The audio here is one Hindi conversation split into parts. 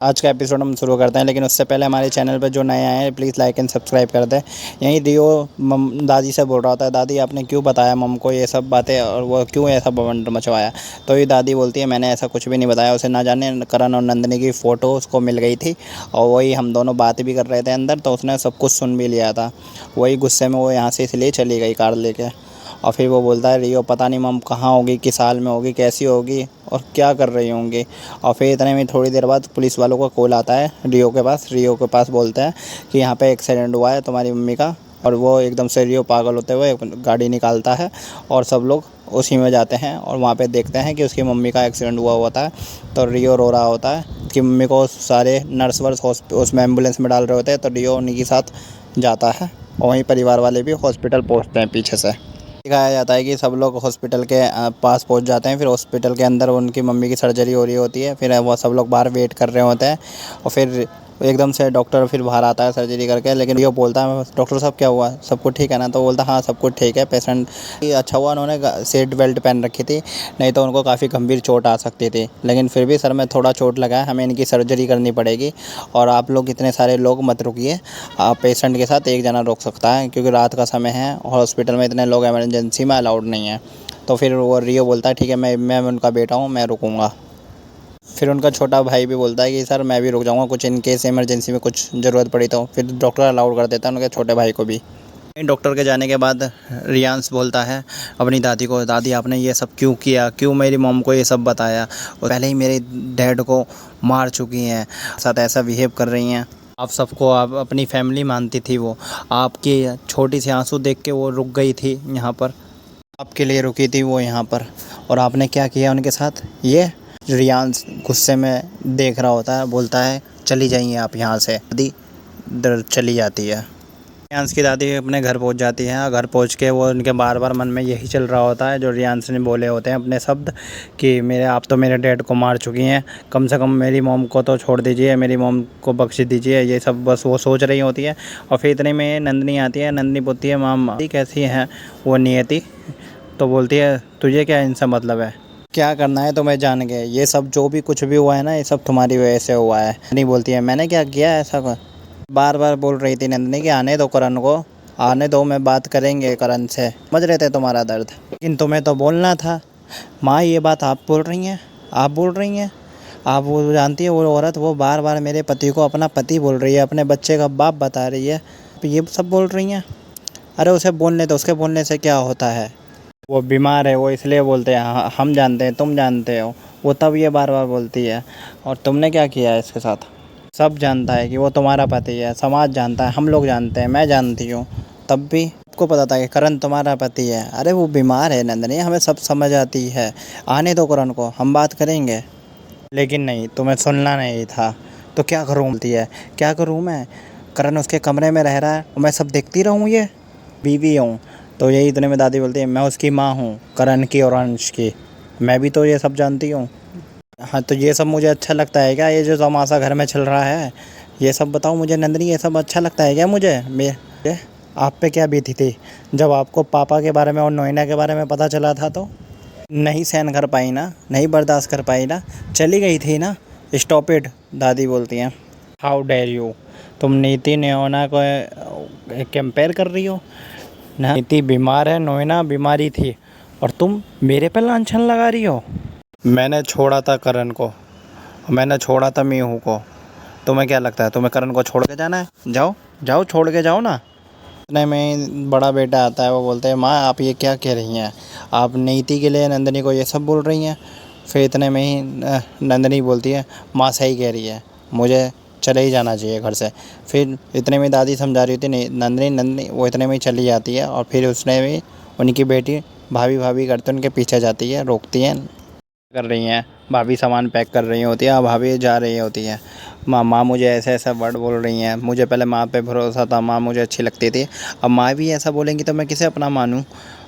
आज का एपिसोड हम शुरू करते हैं, लेकिन उससे पहले हमारे चैनल पर जो नए आए हैं प्लीज़ लाइक एंड सब्सक्राइब कर दें। यहीं रियो दादी से बोल रहा था, दादी आपने क्यों बताया मम को ये सब बातें और वो क्यों ऐसा बवंडर मचवाया। तो ये दादी बोलती है मैंने ऐसा कुछ भी नहीं बताया, उसे ना जाने करण और नंदिनी की फ़ोटो उसको मिल गई थी और वही हम दोनों बात भी कर रहे थे अंदर, तो उसने सब कुछ सुन भी लिया था। वही गुस्से में वो यहाँ से इसलिए चली गई कार लेके। और फिर वो बोलता है रियो पता नहीं मम कहाँ होगी, किस हाल में होगी, कैसी होगी और क्या कर रही होंगी। और फिर इतने में थोड़ी देर बाद पुलिस वालों का कॉल आता है रियो के पास बोलते हैं कि यहाँ पे एक्सीडेंट हुआ है तुम्हारी मम्मी का। और वो एकदम से रियो पागल होते हुए गाड़ी निकालता है और सब लोग उसी में जाते हैं और वहाँ पे देखते हैं कि उसकी मम्मी का एक्सीडेंट हुआ होता है। तो रियो रो रहा होता है कि मम्मी को सारे नर्स वर्स उसमें एम्बुलेंस में डाल रहे होते हैं। तो रियो उन्हीं के साथ जाता है और वहीं परिवार वाले भी हॉस्पिटल पहुँचते हैं पीछे से। दिखाया जाता है कि सब लोग हॉस्पिटल के पास पहुंच जाते हैं। फिर हॉस्पिटल के अंदर उनकी मम्मी की सर्जरी हो रही होती है। फिर वो सब लोग बाहर वेट कर रहे होते हैं और फिर एकदम से डॉक्टर फिर बाहर आता है सर्जरी करके। लेकिन ये बोलता है डॉक्टर साहब क्या हुआ, सब कुछ ठीक है ना। तो बोलता हाँ सब कुछ ठीक है, पेशेंट अच्छा हुआ उन्होंने सीट बेल्ट पहन रखी थी, नहीं तो उनको काफ़ी गंभीर चोट आ सकती थी। लेकिन फिर भी सर में थोड़ा चोट लगा है, हमें इनकी सर्जरी करनी पड़ेगी और आप लोग इतने सारे लोग मत रुकिए, आप पेशेंट के साथ एक जना रोक सकता है क्योंकि रात का समय है और हॉस्पिटल में इतने लोग इमरजेंसी में अलाउड नहीं है। तो फिर वो रियो बोलता है ठीक है मैं उनका बेटा हूँ, मैं रुकूँगा। फिर उनका छोटा भाई भी बोलता है कि सर मैं भी रुक जाऊँगा, कुछ इन केस इमरजेंसी में कुछ ज़रूरत पड़ी तो। फिर डॉक्टर अलाउड कर देता है उनके छोटे भाई को भी। डॉक्टर के जाने के बाद रियांश बोलता है अपनी दादी को, दादी आपने ये सब क्यों किया, क्यों मेरी मॉम को ये सब बताया, और पहले ही मेरे डैड को मार चुकी हैं, साथ ऐसा बिहेव कर रही हैं। आप सबको आप अपनी फैमिली मानती थी, वो आपकी छोटी सी आंसू देख के वो रुक गई थी यहाँ पर, आपके लिए रुकी थी वो यहाँ पर, और आपने क्या किया उनके साथ। ये रियांश गुस्से में देख रहा होता है, बोलता है चली जाइए आप यहाँ से। दादी डर चली जाती है। रियांश की दादी अपने घर पहुंच जाती है और घर पहुंच के वो उनके बार बार मन में यही चल रहा होता है जो रियांश ने बोले होते हैं अपने शब्द कि मेरे आप तो मेरे डैड को मार चुकी हैं, कम से कम मेरी मॉम को तो छोड़ दीजिए, मेरी मॉम को बख्श दीजिए। ये सब बस वो सोच रही होती है। और फिर इतने में नंदिनी आती है। नंदिनी बोलती है माम कैसी है वो नियति। तो बोलती है तुझे क्या इनसे मतलब है, क्या करना है तुम्हें जान के, ये सब जो भी कुछ भी हुआ है ना ये सब तुम्हारी वजह से हुआ है। नहीं बोलती है मैंने क्या किया ऐसा कर। बार बार बोल रही थी नंदिनी कि आने दो करण को, आने दो, मैं बात करेंगे करण से, समझ रहे थे तुम्हारा दर्द, लेकिन तुम्हें तो बोलना था। माँ ये बात आप बोल रही हैं, आप बोल रही हैं, आप वो जानती है वो औरत वो बार बार मेरे पति को अपना पति बोल रही है, अपने बच्चे का बाप बता रही है, ये सब बोल रही हैं। अरे उसे बोलने दो, उसके बोलने से क्या होता है, वो बीमार है, वो इसलिए बोलते हैं, हम जानते हैं, तुम जानते हो, वो तब ये बार बार बोलती है। और तुमने क्या किया है इसके साथ, सब जानता है कि वो तुम्हारा पति है, समाज जानता है, हम लोग जानते हैं, मैं जानती हूँ, तब भी आपको पता था कि करण तुम्हारा पति है। अरे वो बीमार है नंदिनी, हमें सब समझ आती है, आने दो करण को, हम बात करेंगे। लेकिन नहीं, तुम्हें सुनना नहीं था। तो क्या करूँ बोलती है, क्या करूँ मैं, करण उसके कमरे में रह रहा है और मैं सब देखती रहूँ, ये बीवी हूँ। तो यही इतने में दादी बोलती है मैं उसकी माँ हूँ, करण की और अंश की, मैं भी तो ये सब जानती हूँ। हाँ तो ये सब मुझे अच्छा लगता है क्या, ये जो तमाशा घर में चल रहा है, ये सब बताओ मुझे नंदिनी, ये सब अच्छा लगता है क्या मुझे। मेरे आप पे क्या बीती थी जब आपको पापा के बारे में और नोएना के बारे में पता चला था, तो नहीं सहन कर पाई ना, नहीं बर्दाश्त कर पाई ना, चली गई थी ना। स्टॉप इट, दादी बोलती हैं। हाउ डेयर यू, तुम नीति नोएना को कंपेयर कर रही हो ना। नीति बीमार है, नोएना बीमारी थी, और तुम मेरे पे लांछन लगा रही हो। मैंने छोड़ा था करण को, मैंने छोड़ा था मीहू को, तुम्हें क्या लगता है तुम्हें करण को छोड़ के जाना है, जाओ जाओ छोड़ के जाओ ना। इतने में बड़ा बेटा आता है, वो बोलते हैं माँ आप ये क्या कह रही हैं, आप नीति के लिए नंदिनी को ये सब बोल रही हैं। फिर इतने में ही नंदिनी बोलती है माँ सही कह रही है, मुझे चले ही जाना चाहिए घर से। फिर इतने में दादी समझा रही थी नहीं नंदिनी वो इतने में ही चली जाती है। और फिर उसने भी उनकी बेटी भाभी भाभी करते उनके पीछे जाती है, रोकती हैं, कर रही हैं, भाभी सामान पैक कर रही होती है, भाभी जा रही होती है। माँ मुझे ऐसे ऐसा वर्ड बोल रही हैं, मुझे पहले माँ पे भरोसा था, माँ मुझे अच्छी लगती थी, अब माँ भी ऐसा बोलेंगी तो मैं किसे अपना मानूँ।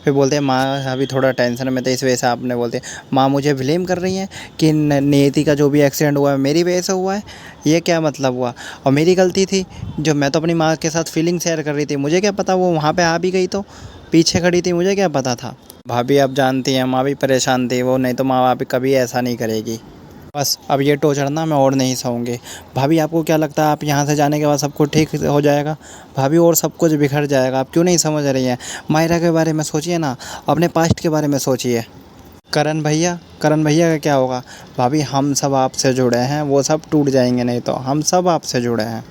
फिर बोलते हैं माँ अभी थोड़ा टेंशन में थे इस वजह से आपने बोलते माँ मुझे ब्लेम कर रही हैं कि नियति का जो भी एक्सीडेंट हुआ है मेरी वजह से हुआ है, ये क्या मतलब हुआ, और मेरी गलती थी जो मैं तो अपनी माँ के साथ फीलिंग शेयर कर रही थी, मुझे क्या पता वो वहाँ पर आ भी गई, तो पीछे खड़ी थी, मुझे क्या पता था। भाभी आप जानती हैं माँ भी परेशान थी, वो नहीं तो माँ बाप कभी ऐसा नहीं करेगी। बस अब ये टॉर्चर ना मैं और नहीं सहूँगी। भाभी आपको क्या लगता है आप यहाँ से जाने के बाद सब कुछ ठीक हो जाएगा? भाभी और सब कुछ बिखर जाएगा। आप क्यों नहीं समझ रही हैं? मायरा के बारे में सोचिए ना, अपने पास्ट के बारे में सोचिए। करण भैया का क्या होगा? भाभी हम सब आपसे जुड़े हैं, वो सब टूट जाएंगे नहीं तो, हम सब आपसे जुड़े हैं।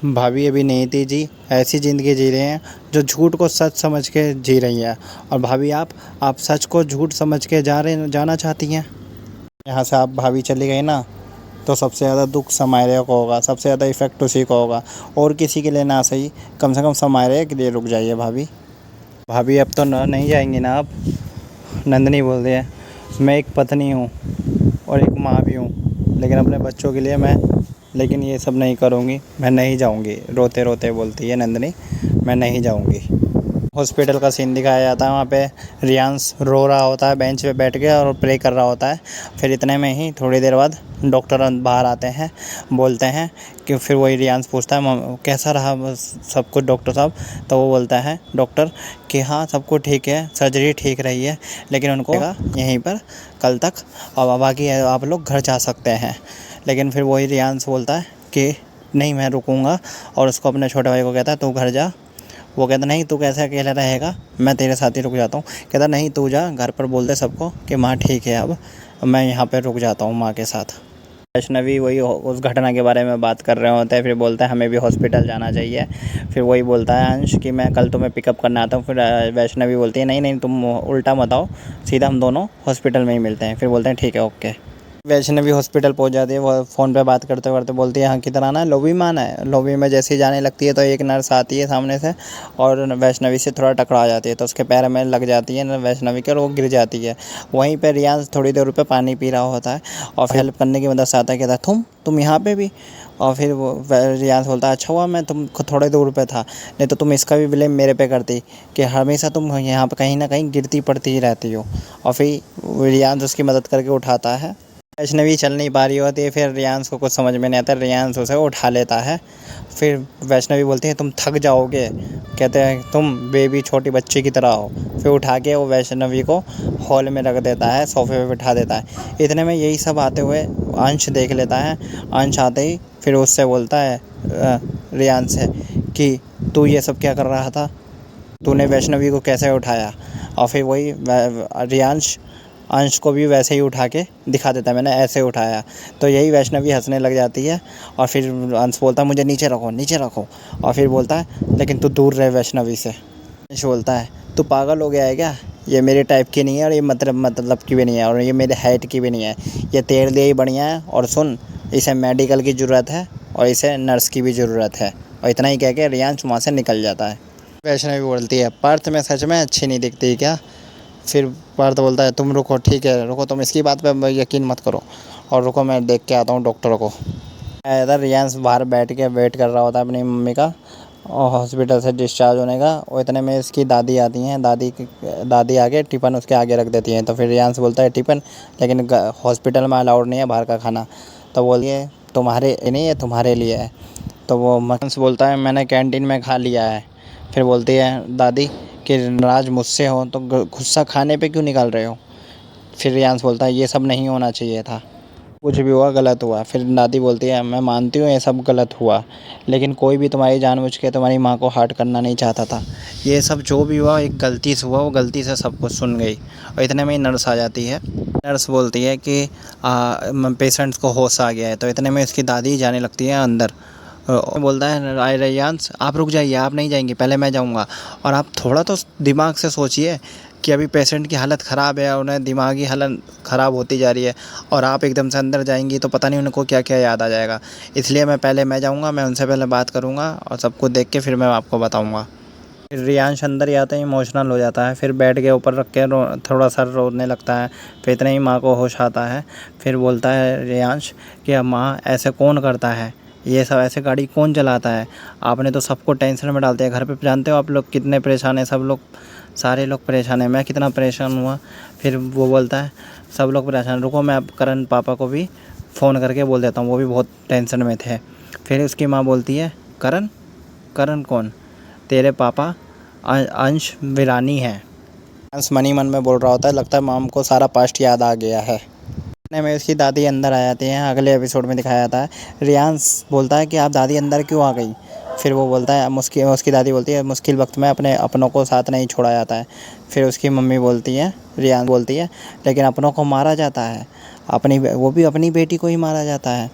भाभी अभी नहीं थी जी, ऐसी ज़िंदगी जी रहे हैं जो झूठ को सच समझ के जी रही हैं। और भाभी आप सच को झूठ समझ के जाना चाहती हैं। यहाँ से आप भाभी चली गई ना, तो सबसे ज़्यादा दुख समायरे को होगा, सबसे ज़्यादा इफ़ेक्ट उसी को होगा। और किसी के लिए ना सही, कम से कम समायरे के लिए रुक जाइए भाभी। भाभी अब तो नहीं जाएंगी ना आप? नंदिनी बोलती है, मैं एक पत्नी हूँ और एक माँ भी हूँ, लेकिन अपने बच्चों के लिए लेकिन ये सब नहीं करूँगी, मैं नहीं जाऊँगी। रोते रोते बोलती है नंदिनी, मैं नहीं जाऊँगी। हॉस्पिटल का सीन दिखाया जाता है। वहाँ पे रियांश रो रहा होता है बेंच पे बैठ के और प्रे कर रहा होता है। फिर इतने में ही थोड़ी देर बाद डॉक्टर बाहर आते हैं, बोलते हैं कि फिर वही रियांश पूछता है कैसा रहा सब कुछ डॉक्टर साहब? तो वो बोलता है डॉक्टर कि हाँ सब कुछ ठीक है, सर्जरी ठीक रही है, लेकिन उनको यहीं पर कल तक, और बाकी आप लोग घर जा सकते हैं। लेकिन फिर वही रियांश बोलता है कि नहीं मैं रुकूँगा, और उसको अपने छोटे भाई को कहता है तू घर जा। वो कहता नहीं तू कैसे अकेला रहेगा, मैं तेरे साथ ही रुक जाता हूँ। कहता नहीं तू जा, घर पर बोल दे सबको कि माँ ठीक है, अब मैं यहाँ पे रुक जाता हूँ माँ के साथ। वैष्णवी वही उस घटना के बारे में बात कर रहे होते हैं। फिर बोलता है हमें भी हॉस्पिटल जाना चाहिए। फिर वही बोलता है अंश कि मैं कल तुम्हें पिकअप करना आता हूँ। फिर वैष्णवी बोलती है नहीं नहीं तुम उल्टा मत आओ, सीधा हम दोनों हॉस्पिटल में ही मिलते हैं। फिर बोलते हैं ठीक है ओके। वैष्णवी हॉस्पिटल पहुंच जाती है। वो फ़ोन पे बात करते करते बोलती है हाँ किधर आना है? लॉबी में आना है। लॉबी में जैसे ही जाने लगती है तो एक नर्स आती है सामने से और वैष्णवी से थोड़ा टकरा जाती है, तो उसके पैर में लग जाती है वैष्णवी के और वो गिर जाती है। वहीं पे रियांश थोड़ी देर पे पानी पी रहा होता है और हेल्प करने की मदद से आता है, कहता है तुम यहाँ पे भी? और फिर वो रियांश बोलता है अच्छा हुआ मैं तुम थोड़े दूर पे था, नहीं तो तुम इसका भी ब्लेम मेरे पे करती कि हमेशा तुम यहाँ पे कहीं ना कहीं गिरती पड़ती ही रहती हो। और फिर रियांश उसकी मदद करके उठाता है। वैष्णवी चल नहीं पा रही होती है। फिर रियांश को कुछ समझ में नहीं आता, रियांश उसे उठा लेता है। फिर वैष्णवी बोलती है तुम थक जाओगे, कहते हैं तुम बेबी छोटी बच्ची की तरह हो। फिर उठा के वो वैष्णवी को हॉल में रख देता है, सोफे पे बिठा देता है। इतने में यही सब आते हुए अंश देख लेता है। अंश आते ही फिर उससे बोलता है रियांश से कि तू ये सब क्या कर रहा था, तूने वैष्णवी को कैसे उठाया? और फिर वही रियांश अंश को भी वैसे ही उठा के दिखा देता है, मैंने ऐसे उठाया। तो यही वैष्णवी हंसने लग जाती है और फिर अंश बोलता है मुझे नीचे रखो नीचे रखो। और फिर बोलता है लेकिन तू दूर रहे वैष्णवी से। अंश बोलता है तू पागल हो गया है क्या? ये मेरे टाइप की नहीं है और ये मतलब की भी नहीं है और ये मेरे हाइट की भी नहीं है। ये तेरे लिए ही बढ़िया है। और सुन, इसे मेडिकल की ज़रूरत है और इसे नर्स की भी ज़रूरत है। और इतना ही कह के रियांश वहाँ से निकल जाता है। वैष्णवी बोलती है पार्थ में सच में अच्छी नहीं दिखती क्या? फिर पार्थ बोलता है तुम रुको, ठीक है रुको, तुम इसकी बात पे यकीन मत करो और रुको मैं देख के आता हूँ डॉक्टर को। इधर रियांश बाहर बैठ के वेट कर रहा होता है अपनी मम्मी का और हॉस्पिटल से डिस्चार्ज होने का। और इतने में इसकी दादी आती हैं। दादी आके टिफ़िन उसके आगे रख देती हैं। तो फिर रियांश बोलता है टिफ़िन, लेकिन हॉस्पिटल में अलाउड नहीं है बाहर का खाना। तो बोलिए तुम्हारे नहीं है, तुम्हारे लिए है। तो वो अंश बोलता है मैंने कैंटीन में खा लिया है। फिर बोलती है दादी कि नाराज़ मुझसे हो तो गुस्सा खाने पे क्यों निकाल रहे हो? फिर रियांश बोलता है ये सब नहीं होना चाहिए था, कुछ भी हुआ गलत हुआ। फिर दादी बोलती है मैं मानती हूँ ये सब गलत हुआ, लेकिन कोई भी तुम्हारी जानबूझ के तुम्हारी माँ को हर्ट करना नहीं चाहता था। ये सब जो भी हुआ एक गलती से हुआ, वो गलती से सब कुछ सुन गई। और इतने में ही नर्स आ जाती है। नर्स बोलती है कि पेशेंट्स को होश आ गया है। तो इतने में उसकी दादी जाने लगती है अंदर। बोलता है रियांश आप रुक जाइए, आप नहीं जाएंगे, पहले मैं जाऊंगा। और आप थोड़ा तो दिमाग से सोचिए कि अभी पेशेंट की हालत ख़राब है, उन्हें दिमागी हालत ख़राब होती जा रही है और आप एकदम से अंदर जाएंगी तो पता नहीं उनको क्या क्या याद आ जाएगा। इसलिए मैं जाऊंगा, मैं उनसे पहले बात करूंगा और सब कुछ देख के फिर मैं आपको बताऊंगा। फिर रियांश अंदर ही आता ही इमोशनल हो जाता है। फिर बेड के ऊपर रख के थोड़ा सा रोने लगता है। फिर इतने ही माँ को होश आता है। फिर बोलता है रियांश कि माँ ऐसे कौन करता है, ये सब ऐसे गाड़ी कौन चलाता है? आपने तो सबको टेंशन में डाल दिया। घर पे जानते हो आप लोग कितने परेशान हैं, सब लोग, सारे लोग परेशान हैं, मैं कितना परेशान हुआ। फिर वो बोलता है सब लोग परेशान, रुको मैं अब करण पापा को भी फ़ोन करके बोल देता हूँ, वो भी बहुत टेंशन में थे। फिर उसकी माँ बोलती है करण? करण कौन? तेरे पापा अंश विरानी है। अंश मनी मन में बोल रहा होता है, लगता है माम को सारा पास्ट याद आ गया है। में उसकी दादी अंदर आ जाती हैं, अगले एपिसोड में दिखाया जाता है। रियांश बोलता है कि आप दादी अंदर क्यों आ गई? फिर वो बोलता है उसकी दादी बोलती है मुश्किल वक्त में अपने अपनों को साथ नहीं छोड़ा जाता है। फिर उसकी मम्मी बोलती है, रियांश बोलती है, लेकिन अपनों को मारा जाता है, वो भी अपनी बेटी को ही मारा जाता है।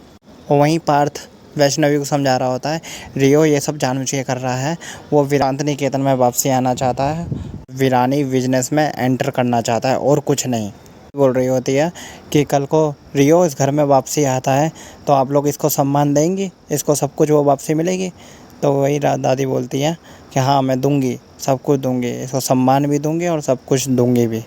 और वहीं पार्थ वैष्णवी को समझा रहा होता है रियो ये सब जानबूझ के कर रहा है, वो वीरांत निकेतन में वापसी आना चाहता है, वीरानी बिजनेस में एंटर करना चाहता है और कुछ नहीं। बोल रही होती है कि कल को रियो इस घर में वापसी आता है तो आप लोग इसको सम्मान देंगी, इसको सब कुछ वो वापसी मिलेगी? तो वही दादी बोलती है कि हाँ मैं दूंगी, सब कुछ दूंगी, इसको सम्मान भी दूंगी और सब कुछ दूंगी भी।